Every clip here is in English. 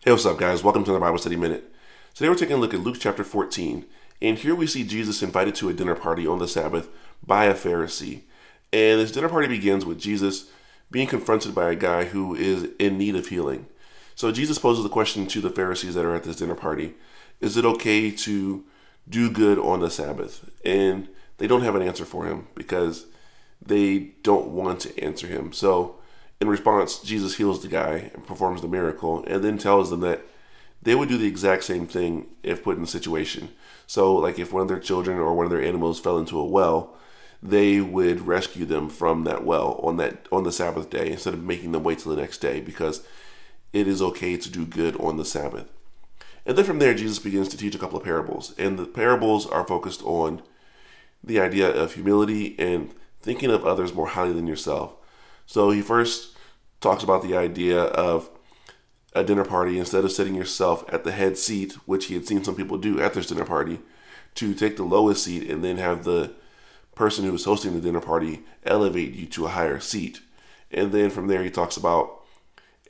Hey, what's up, guys? Welcome to the Bible Study Minute. Today we're taking a look at Luke chapter 14, and here we see Jesus invited to a dinner party on the Sabbath by a Pharisee. And this dinner party begins with Jesus being confronted by a guy who is in need of healing. So Jesus poses the question to the Pharisees that are at this dinner party: is it okay to do good on the Sabbath? And they don't have an answer for him because they don't want to answer him. So in response, Jesus heals the guy and performs the miracle, and then tells them that they would do the exact same thing if put in the situation. So, like if one of their children or one of their animals fell into a well, they would rescue them from that well on the Sabbath day instead of making them wait till the next day, because it is okay to do good on the Sabbath. And then from there, Jesus begins to teach a couple of parables, and the parables are focused on the idea of humility and thinking of others more highly than yourself. So he first talks about the idea of a dinner party. Instead of sitting yourself at the head seat, which he had seen some people do at this dinner party, to take the lowest seat and then have the person who is hosting the dinner party elevate you to a higher seat. And then from there he talks about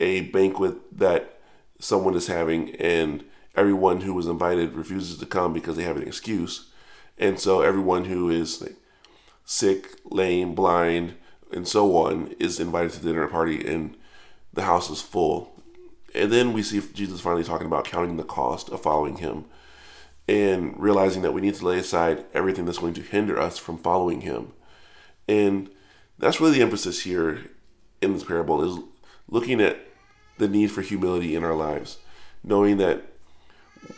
a banquet that someone is having, and everyone who was invited refuses to come because they have an excuse. And so everyone who is like sick, lame, blind, and so on is invited to the dinner party, and the house is full. And then we see Jesus finally talking about counting the cost of following him and realizing that we need to lay aside everything that's going to hinder us from following him. And that's really the emphasis here in this parable, is looking at the need for humility in our lives, knowing that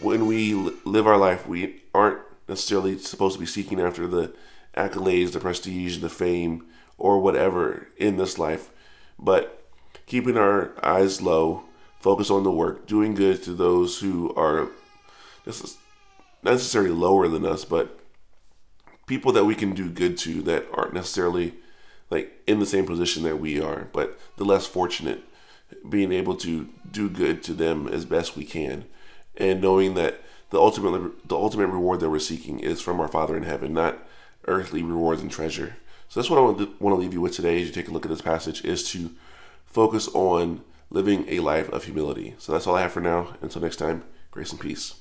when we live our life, we aren't necessarily supposed to be seeking after the accolades, the prestige, the fame, or whatever in this life, but keeping our eyes low, focus on the work, doing good to those who are not necessarily lower than us, but people that we can do good to that aren't necessarily like in the same position that we are, but the less fortunate, being able to do good to them as best we can, and knowing that the ultimate reward that we're seeking is from our Father in heaven, not earthly rewards and treasure. So that's what I want to leave you with today as you take a look at this passage, is to focus on living a life of humility. So that's all I have for now. Until next time, grace and peace.